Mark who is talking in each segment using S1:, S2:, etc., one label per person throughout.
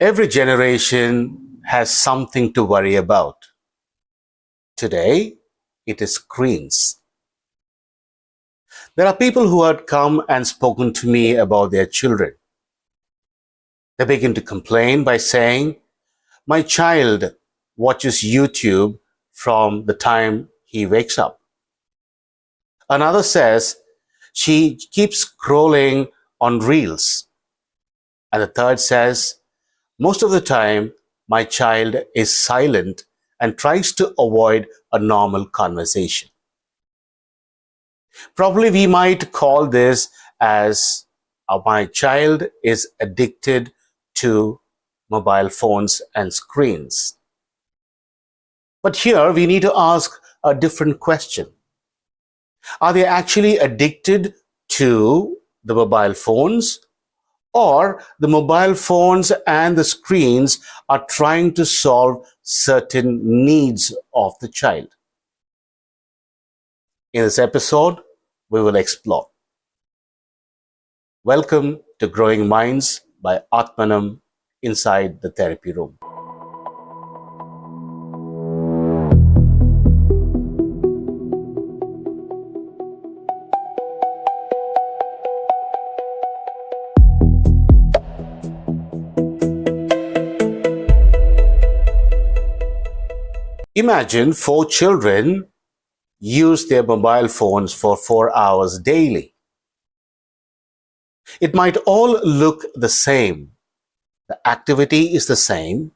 S1: Every generation has something to worry about. Today, it is screens. There are people who had come and spoken to me about their children. They begin to complain by saying, "My child watches YouTube from the time he wakes up." Another says, "She keeps scrolling on reels." And the third says, "Most of the time, my child is silent and tries to avoid a normal conversation." Probably we might call this as my child is addicted to mobile phones and screens. But here we need to ask a different question. Are they actually addicted to the mobile phones, or the mobile phones and the screens are trying to solve certain needs of the child? In this episode, we will explore. Welcome to Growing Minds by Atmanam inside the therapy room. Imagine 4 children use their mobile phones for 4 hours daily. It might all look the same. The activity is the same.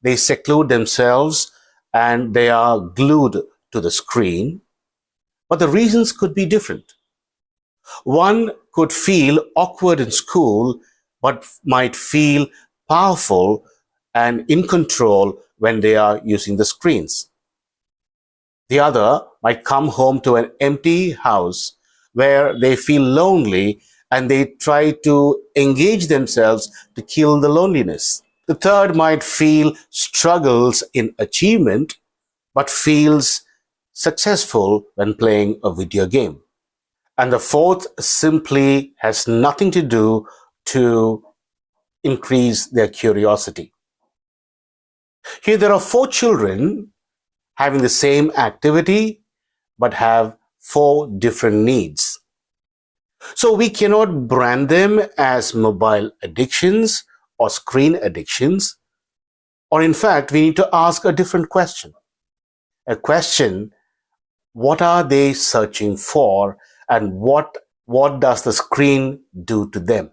S1: They seclude themselves and they are glued to the screen. But the reasons could be different. One could feel awkward in school, but might feel powerful and in control when they are using the screens. The other might come home to an empty house where they feel lonely and they try to engage themselves to kill the loneliness. The third might feel struggles in achievement but feels successful when playing a video game. And the fourth simply has nothing to do to increase their curiosity. Here there are 4 children having the same activity but have 4 different needs. So we cannot brand them as mobile addictions or screen addictions, or in fact we need to ask a different question. A question, what are they searching for and what does the screen do to them?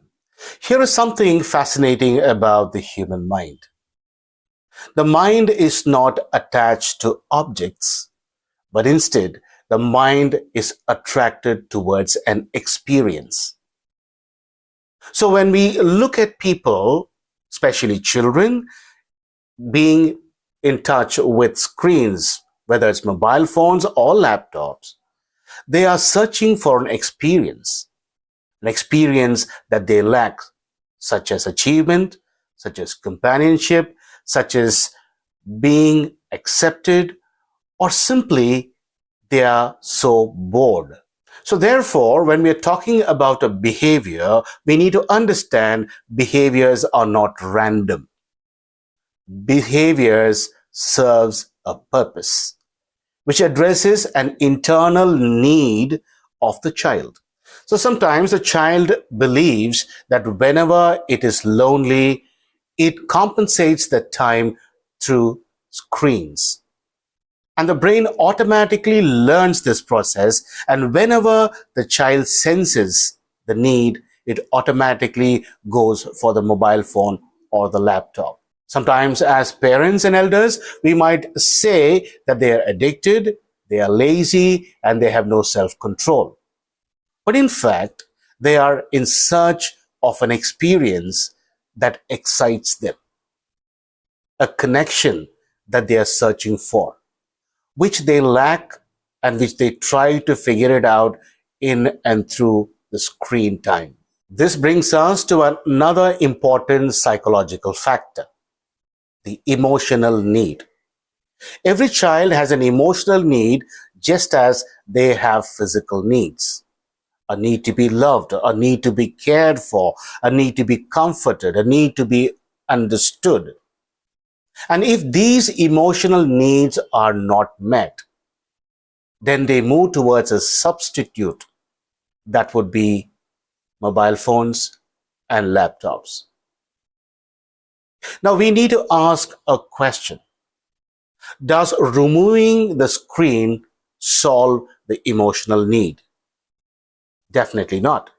S1: Here is something fascinating about the human mind. The mind is not attached to objects, but instead the mind is attracted towards an experience. So when we look at people, especially children, being in touch with screens, whether it's mobile phones or laptops, they are searching for an experience that they lack, such as achievement, such as companionship, such as being accepted, or simply they are so bored. So therefore, when we are talking about a behavior, we need to understand behaviors are not random. Behaviors serves a purpose, which addresses an internal need of the child. So sometimes the child believes that whenever it is lonely, it compensates that time through screens. And the brain automatically learns this process, and whenever the child senses the need, it automatically goes for the mobile phone or the laptop. Sometimes as parents and elders, we might say that they are addicted, they are lazy, and they have no self-control. But in fact, they are in search of an experience that excites them, a connection that they are searching for, which they lack and which they try to figure it out in and through the screen time. This brings us to another important psychological factor, the emotional need. Every child has an emotional need just as they have physical needs. A need to be loved, a need to be cared for, a need to be comforted, a need to be understood. And if these emotional needs are not met, then they move towards a substitute that would be mobile phones and laptops. Now we need to ask a question. Does removing the screen solve the emotional need? Definitely not.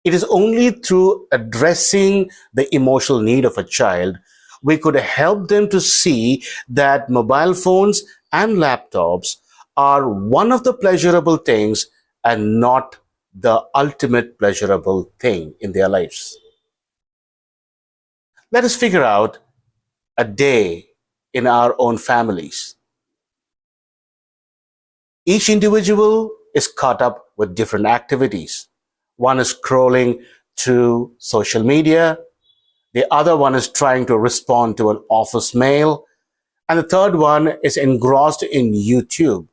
S1: It is only through addressing the emotional need of a child we could help them to see that mobile phones and laptops are one of the pleasurable things and not the ultimate pleasurable thing in their lives. Let us figure out a day in our own families. Each individual is caught up with different activities. One is scrolling through social media, the other one is trying to respond to an office mail, and the third one is engrossed in YouTube.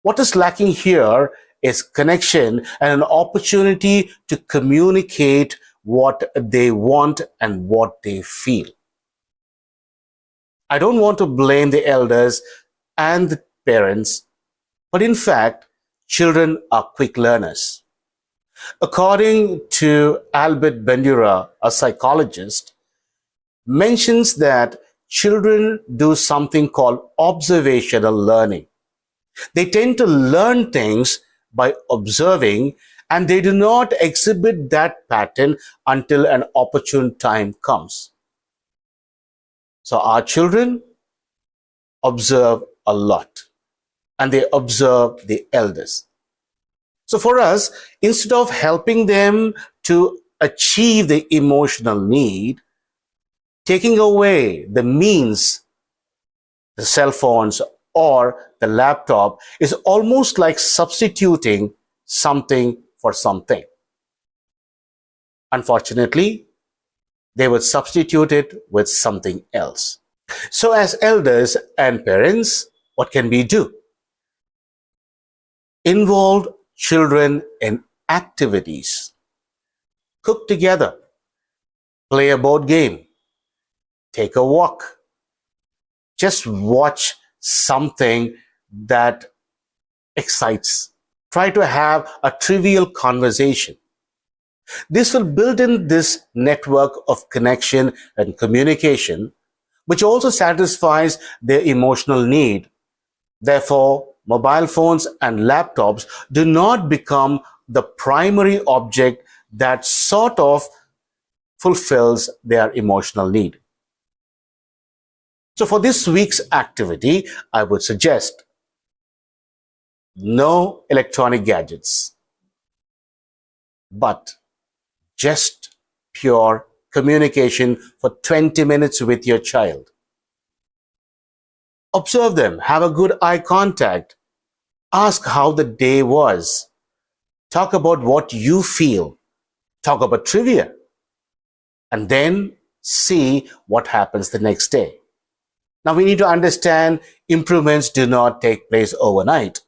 S1: What is lacking here is connection and an opportunity to communicate what they want and what they feel. I don't want to blame the elders and the parents, but in fact, children are quick learners. According to Albert Bandura, a psychologist, mentions that children do something called observational learning. They tend to learn things by observing, and they do not exhibit that pattern until an opportune time comes. So our children observe a lot, and they observe the elders. So for us, instead of helping them to achieve the emotional need, taking away the means, the cell phones or the laptop, is almost like substituting something for something. Unfortunately, they would substitute it with something else. So as elders and parents, what can we do? Involve children in activities. Cook together. Play a board game. Take a walk. Just watch something that excites. Try to have a trivial conversation. This will build in this network of connection and communication, which also satisfies their emotional need. Therefore, mobile phones and laptops do not become the primary object that sort of fulfills their emotional need. So for this week's activity, I would suggest no electronic gadgets, but just pure communication for 20 minutes with your child. Observe them, have a good eye contact, ask how the day was, talk about what you feel, talk about trivia, and then see what happens the next day. Now we need to understand improvements do not take place overnight,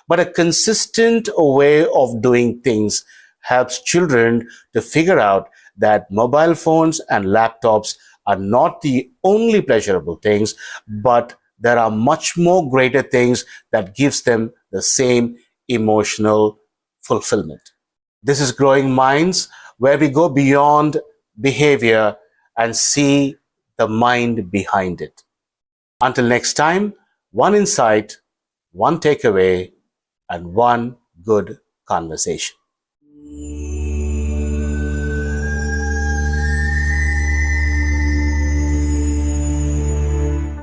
S1: but a consistent way of doing things helps children to figure out that mobile phones and laptops are not the only pleasurable things, but there are much more greater things that gives them the same emotional fulfillment. This is Growing Minds, where we go beyond behavior and see the mind behind it. Until next time, one insight, one takeaway, and one good conversation.